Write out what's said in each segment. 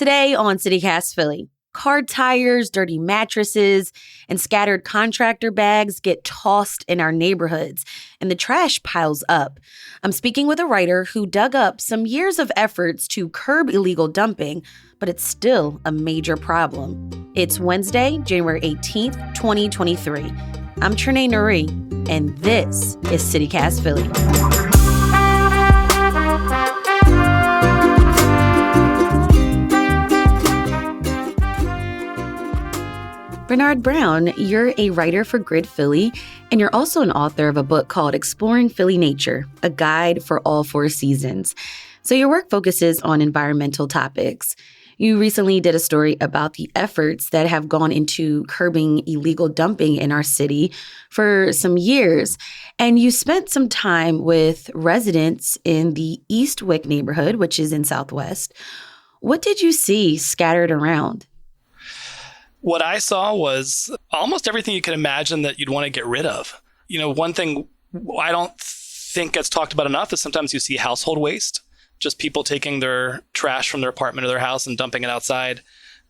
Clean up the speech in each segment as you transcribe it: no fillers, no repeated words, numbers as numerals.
Today on CityCast Philly, car tires, dirty mattresses, and scattered contractor bags get tossed in our neighborhoods, and the trash piles up. I'm speaking with a writer who dug up some years of efforts to curb illegal dumping, but it's still a major problem. It's Wednesday, January 18th, 2023. I'm Trenae Nuri, and this is CityCast Philly. Bernard Brown, you're a writer for Grid Philly, and you're also an author of a book called Exploring Philly Nature, a guide for all four seasons. So your work focuses on environmental topics. You recently did a story about the efforts that have gone into curbing illegal dumping in our city for some years. And you spent some time with residents in the Eastwick neighborhood, which is in Southwest. What did you see scattered around? What I saw was almost everything you can imagine that you'd want to get rid of. You know, one thing I don't think gets talked about enough is sometimes you see household waste, just people taking their trash from their apartment or their house and dumping it outside.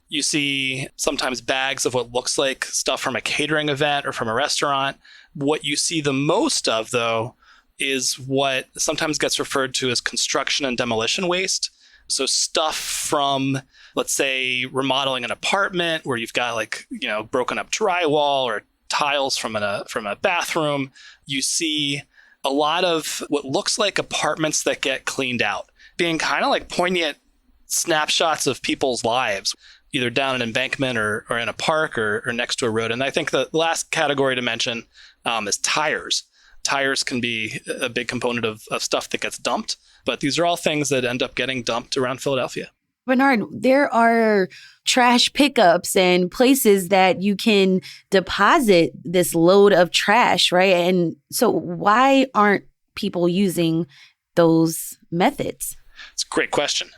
You see sometimes bags of what looks like stuff from a catering event or from a restaurant. What you see the most of, though, is what sometimes gets referred to as construction and demolition waste. So stuff from, let's say, remodeling an apartment where you've got broken up drywall or tiles from a bathroom. You see a lot of what looks like apartments that get cleaned out, being kind of like poignant snapshots of people's lives, either down an embankment or in a park or next to a road. And I think the last category to mention is tires. Tires can be a big component of stuff that gets dumped, but these are all things that end up getting dumped around Philadelphia. Bernard, there are trash pickups and places that you can deposit this load of trash, right? And so why aren't people using those methods? It's a great question.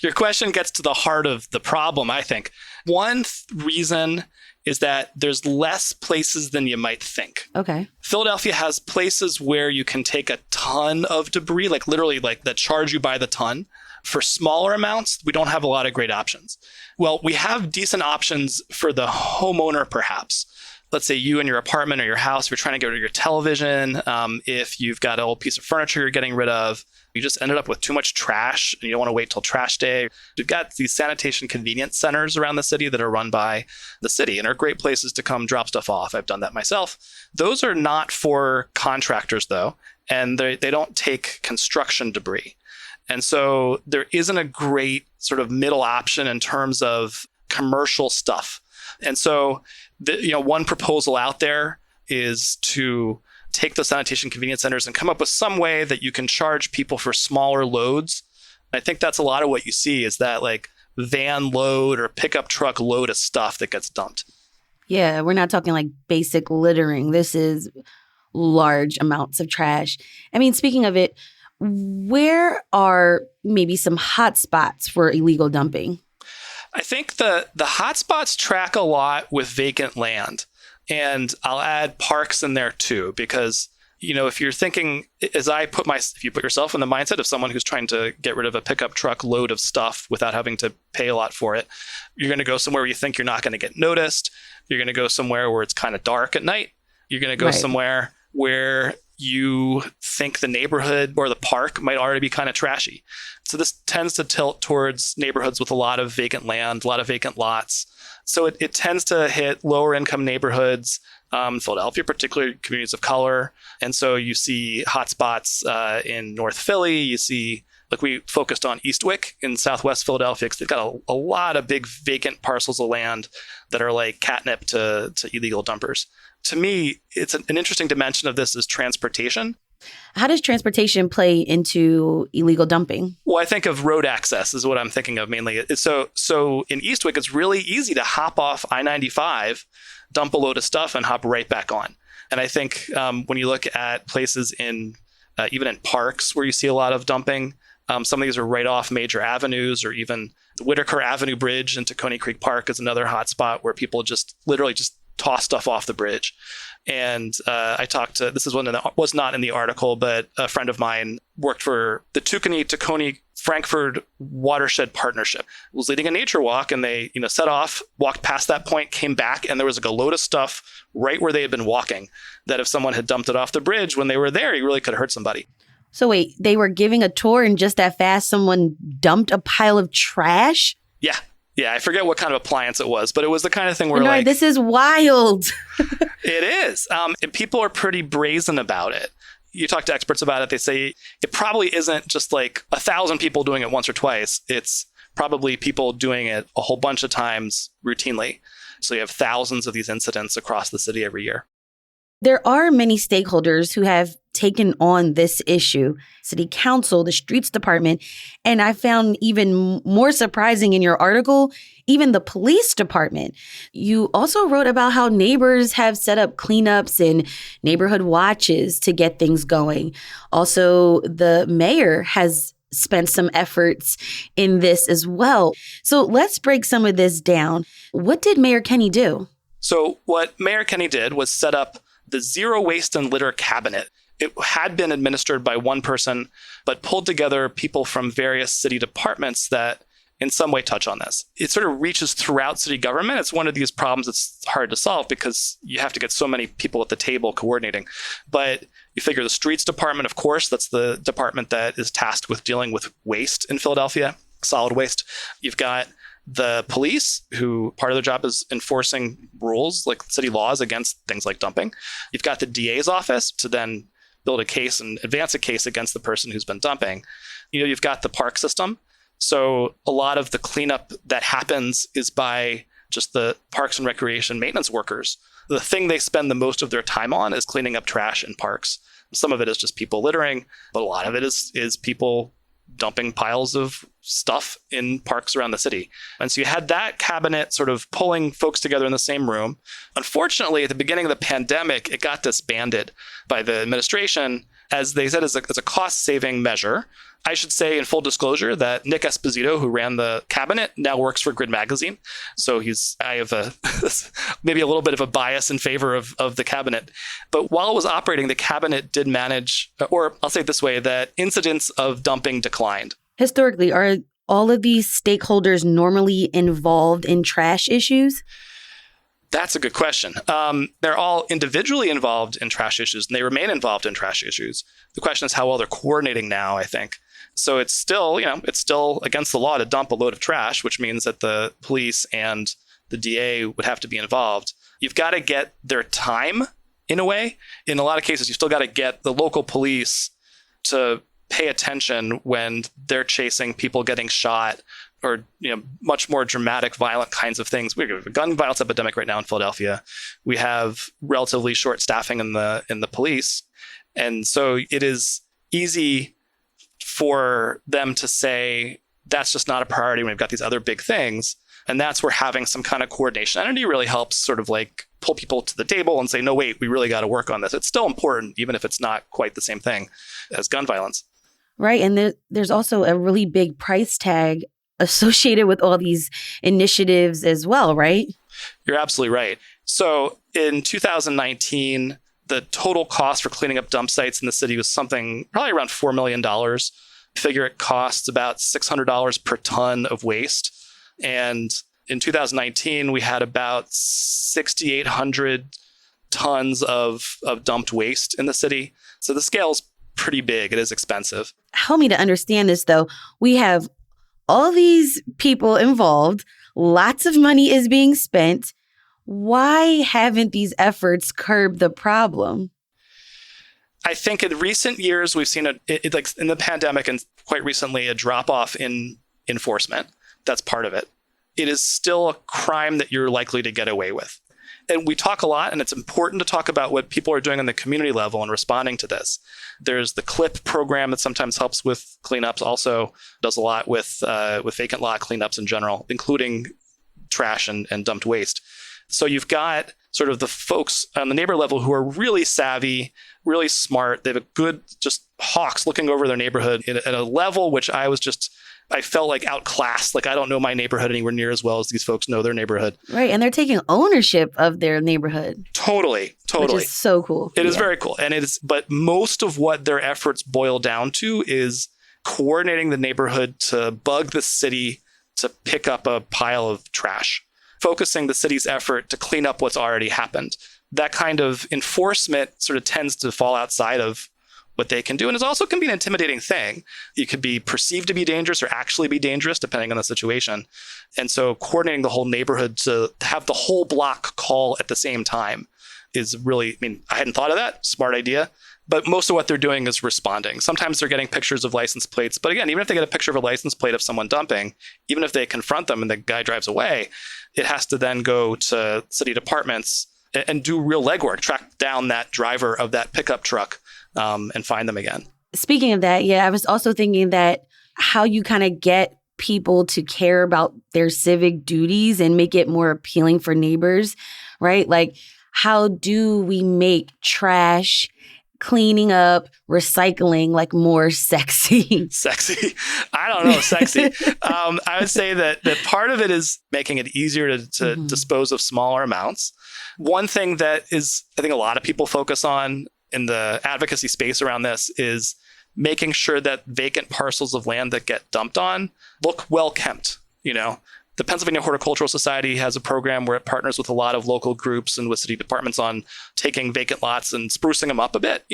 Your question gets to the heart of the problem, I think. One reason is that there's less places than you might think. Okay. Philadelphia has places where you can take a ton of debris, like literally like that charge you by the ton. For smaller amounts, we don't have a lot of great options. Well, we have decent options for the homeowner, perhaps. Let's say you in your apartment or your house, you're trying to get rid of your television. If you've got an old piece of furniture you're getting rid of, you just ended up with too much trash and you don't want to wait till trash day. We've got these sanitation convenience centers around the city that are run by the city and are great places to come drop stuff off. I've done that myself. Those are not for contractors, though, and they don't take construction debris. And so there isn't a great sort of middle option in terms of commercial stuff. And so one proposal out there is to take the sanitation convenience centers and come up with some way that you can charge people for smaller loads. I think that's a lot of what you see is that like van load or pickup truck load of stuff that gets dumped. Yeah, we're not talking like basic littering. This is large amounts of trash. I mean, speaking of it, where are maybe some hot spots for illegal dumping? I think the hot spots track a lot with vacant land. And I'll add parks in there too, because, if you're thinking, if you put yourself in the mindset of someone who's trying to get rid of a pickup truck load of stuff without having to pay a lot for it, you're going to go somewhere where you think you're not going to get noticed. You're going to go somewhere where it's kind of dark at night. You're going to go somewhere where you think the neighborhood or the park might already be kind of trashy. So this tends to tilt towards neighborhoods with a lot of vacant land, a lot of vacant lots. So it tends to hit lower income neighborhoods, Philadelphia, particularly communities of color. And so you see hotspots in North Philly. You see, we focused on Eastwick in Southwest Philadelphia because they've got a lot of big vacant parcels of land that are like catnip to illegal dumpers. To me, it's an interesting dimension of this is transportation. How does transportation play into illegal dumping? Well, I think of road access is what I'm thinking of mainly. So in Eastwick, it's really easy to hop off I-95, dump a load of stuff, and hop right back on. And I think when you look at places in even in parks where you see a lot of dumping, some of these are right off major avenues, or even the Whitaker Avenue Bridge into Coney Creek Park is another hot spot where people just literally just toss stuff off the bridge. And I talked to, this is one that was not in the article, but a friend of mine worked for the Teucany to Coney Frankfurt Watershed Partnership was leading a nature walk, and they, set off, walked past that point, came back, and there was like a load of stuff right where they had been walking that if someone had dumped it off the bridge when they were there, you really could have hurt somebody. So wait, they were giving a tour and just that fast someone dumped a pile of trash? Yeah. Yeah, I forget what kind of appliance it was, but it was the kind of thing where this is wild. It is. And people are pretty brazen about it. You talk to experts about it, they say it probably isn't just like 1,000 people doing it once or twice. It's probably people doing it a whole bunch of times routinely. So you have thousands of these incidents across the city every year. There are many stakeholders who have taken on this issue. City Council, the Streets Department, and I found even more surprising in your article, even the police department. You also wrote about how neighbors have set up cleanups and neighborhood watches to get things going. Also, the mayor has spent some efforts in this as well. So let's break some of this down. What did Mayor Kenney do? So what Mayor Kenney did was set up the Zero Waste and Litter Cabinet. It had been administered by one person, but pulled together people from various city departments that in some way touch on this. It sort of reaches throughout city government. It's one of these problems that's hard to solve because you have to get so many people at the table coordinating. But you figure the streets department, of course, that's the department that is tasked with dealing with waste in Philadelphia, solid waste. You've got the police, who part of their job is enforcing rules like city laws against things like dumping. You've got the DA's office to then build a case and advance a case against the person who's been dumping. You've got the park system. So a lot of the cleanup that happens is by just the parks and recreation maintenance workers. The thing they spend the most of their time on is cleaning up trash in parks. Some of it is just people littering, but a lot of it is people dumping piles of stuff in parks around the city. And so you had that cabinet sort of pulling folks together in the same room. Unfortunately, at the beginning of the pandemic, it got disbanded by the administration, as they said, as a cost-saving measure. I should say in full disclosure that Nick Esposito, who ran the cabinet, now works for Grid Magazine. So I have maybe a little bit of a bias in favor of the cabinet. But while it was operating, the cabinet did manage, or I'll say it this way, that incidents of dumping declined. Historically, are all of these stakeholders normally involved in trash issues? That's a good question. They're all individually involved in trash issues, and they remain involved in trash issues. The question is how well they're coordinating now, I think. So it's still against the law to dump a load of trash, which means that the police and the DA would have to be involved. You've got to get their time in a way. In a lot of cases, you still got to get the local police to pay attention when they're chasing people getting shot or much more dramatic, violent kinds of things. We have a gun violence epidemic right now in Philadelphia. We have relatively short staffing in the police. And so it is easy for them to say, that's just not a priority when we've got these other big things. And that's where having some kind of coordination entity really helps sort of like pull people to the table and say, no, wait, we really got to work on this. It's still important, even if it's not quite the same thing as gun violence. Right. And there's also a really big price tag associated with all these initiatives as well, right? You're absolutely right. So in 2019, the total cost for cleaning up dump sites in the city was something probably around $4 million. Figure it costs about $600 per ton of waste. And in 2019, we had about 6,800 tons of dumped waste in the city. So the scale's pretty big. It is expensive. Help me to understand this, though. We have all these people involved. Lots of money is being spent. Why haven't these efforts curbed the problem? I think in recent years, we've seen like in the pandemic and quite recently, a drop off in enforcement. That's part of it. It is still a crime that you're likely to get away with. And we talk a lot, and it's important to talk about what people are doing on the community level and responding to this. There's the CLIP program that sometimes helps with cleanups, also does a lot with vacant lot cleanups in general, including trash and dumped waste. So you've got sort of the folks on the neighbor level who are really savvy, really smart. They have a good, just hawks looking over their neighborhood at a level which I felt like outclassed. Like I don't know my neighborhood anywhere near as well as these folks know their neighborhood. Right. And they're taking ownership of their neighborhood. Totally. Which is so cool. It is very cool. And but most of what their efforts boil down to is coordinating the neighborhood to bug the city to pick up a pile of trash, focusing the city's effort to clean up what's already happened. That kind of enforcement sort of tends to fall outside of what they can do. And it also can be an intimidating thing. You could be perceived to be dangerous or actually be dangerous, depending on the situation. And so coordinating the whole neighborhood to have the whole block call at the same time is really, I hadn't thought of that. Smart idea. But most of what they're doing is responding. Sometimes they're getting pictures of license plates. But again, even if they get a picture of a license plate of someone dumping, even if they confront them and the guy drives away, it has to then go to city departments and do real legwork, track down that driver of that pickup truck and find them again. Speaking of that, I was also thinking that how you kind of get people to care about their civic duties and make it more appealing for neighbors, right? Like, how do we make trash, cleaning up, recycling like more sexy? Sexy? I don't know, sexy. I would say that part of it is making it easier to dispose of smaller amounts. One thing that is, I think a lot of people focus on in the advocacy space around this is making sure that vacant parcels of land that get dumped on look well kept. The Pennsylvania Horticultural Society has a program where it partners with a lot of local groups and with city departments on taking vacant lots and sprucing them up a bit,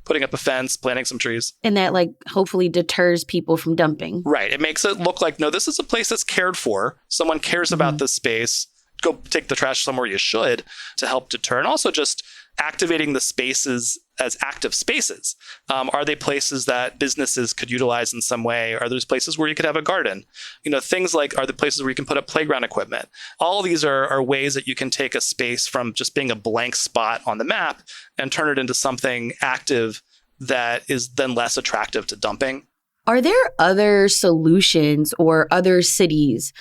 putting up a fence, planting some trees. And that hopefully deters people from dumping. Right. It makes it look like, no, this is a place that's cared for. Someone cares about this space. Go take the trash somewhere you should to help deter. And also just activating the spaces as active spaces. Are they places that businesses could utilize in some way? Are there places where you could have a garden? Things like, are there places where you can put up playground equipment? All of these are ways that you can take a space from just being a blank spot on the map and turn it into something active that is then less attractive to dumping. Are there other solutions or other cities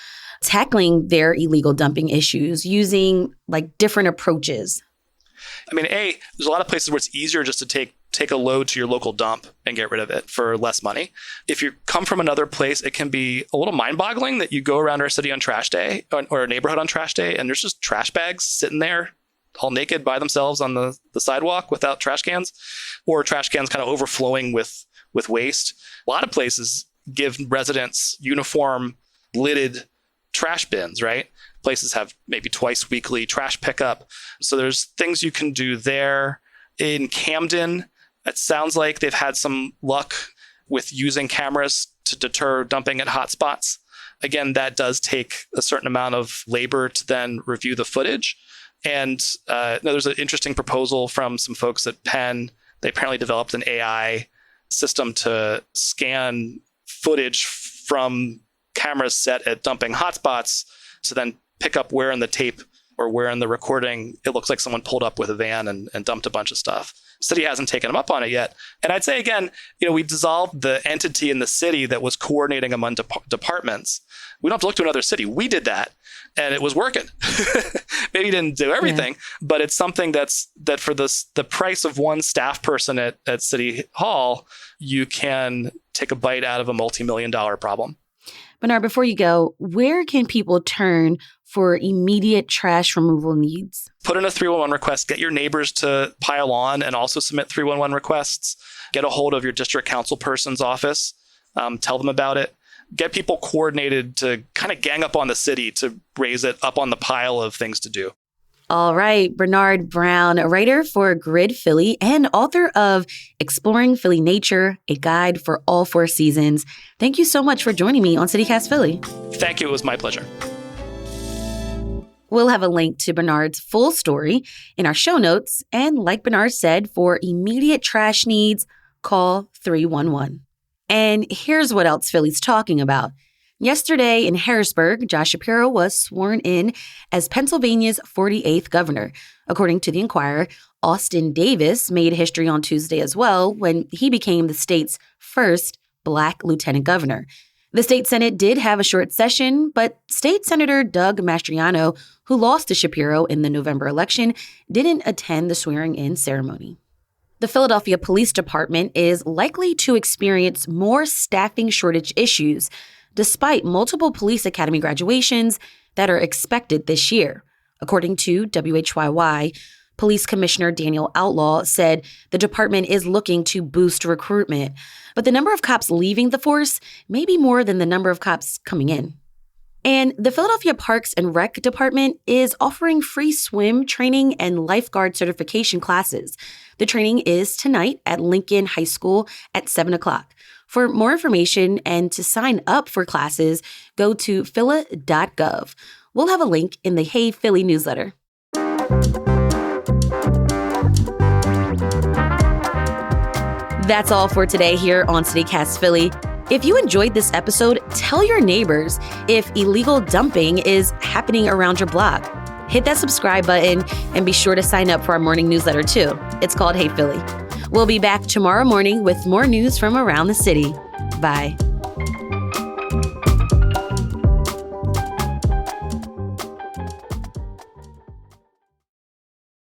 tackling their illegal dumping issues using different approaches? There's a lot of places where it's easier just to take a load to your local dump and get rid of it for less money. If you come from another place, it can be a little mind-boggling that you go around our city on trash day or a neighborhood on trash day, and there's just trash bags sitting there all naked by themselves on the sidewalk without trash cans, or trash cans kind of overflowing with waste. A lot of places give residents uniform lidded trash bins, right? Places have maybe twice weekly trash pickup. So there's things you can do there. In Camden, it sounds like they've had some luck with using cameras to deter dumping at hotspots. Again, that does take a certain amount of labor to then review the footage. And there's an interesting proposal from some folks at Penn. They apparently developed an AI system to scan footage from cameras set at dumping hotspots to then pick up where in the tape or where in the recording it looks like someone pulled up with a van and dumped a bunch of stuff. The city hasn't taken them up on it yet. And I'd say, again, we dissolved the entity in the city that was coordinating among departments. We don't have to look to another city. We did that, and it was working. Maybe you didn't do everything, but it's something that for the price of one staff person at City Hall, you can take a bite out of a multi-million-dollar problem. Bernard, before you go, where can people turn for immediate trash removal needs? Put in a 311 request. Get your neighbors to pile on and also submit 311 requests. Get a hold of your district council person's office. Tell them about it. Get people coordinated to kind of gang up on the city to raise it up on the pile of things to do. All right, Bernard Brown, a writer for Grid Philly and author of Exploring Philly Nature, a guide for all four seasons. Thank you so much for joining me on CityCast Philly. Thank you. It was my pleasure. We'll have a link to Bernard's full story in our show notes. And like Bernard said, for immediate trash needs, call 311. And here's what else Philly's talking about. Yesterday in Harrisburg, Josh Shapiro was sworn in as Pennsylvania's 48th governor. According to the Inquirer, Austin Davis made history on Tuesday as well when he became the state's first Black lieutenant governor. The state Senate did have a short session, but State Senator Doug Mastriano, who lost to Shapiro in the November election, didn't attend the swearing-in ceremony. The Philadelphia Police Department is likely to experience more staffing shortage issues despite multiple police academy graduations that are expected this year. According to WHYY, Police Commissioner Daniel Outlaw said the department is looking to boost recruitment, but the number of cops leaving the force may be more than the number of cops coming in. And the Philadelphia Parks and Rec Department is offering free swim training and lifeguard certification classes. The training is tonight at Lincoln High School at 7 o'clock. For more information and to sign up for classes, go to phila.gov. We'll have a link in the Hey Philly newsletter. That's all for today here on CityCast Philly. If you enjoyed this episode, tell your neighbors if illegal dumping is happening around your block. Hit that subscribe button and be sure to sign up for our morning newsletter too. It's called Hey Philly. We'll be back tomorrow morning with more news from around the city. Bye.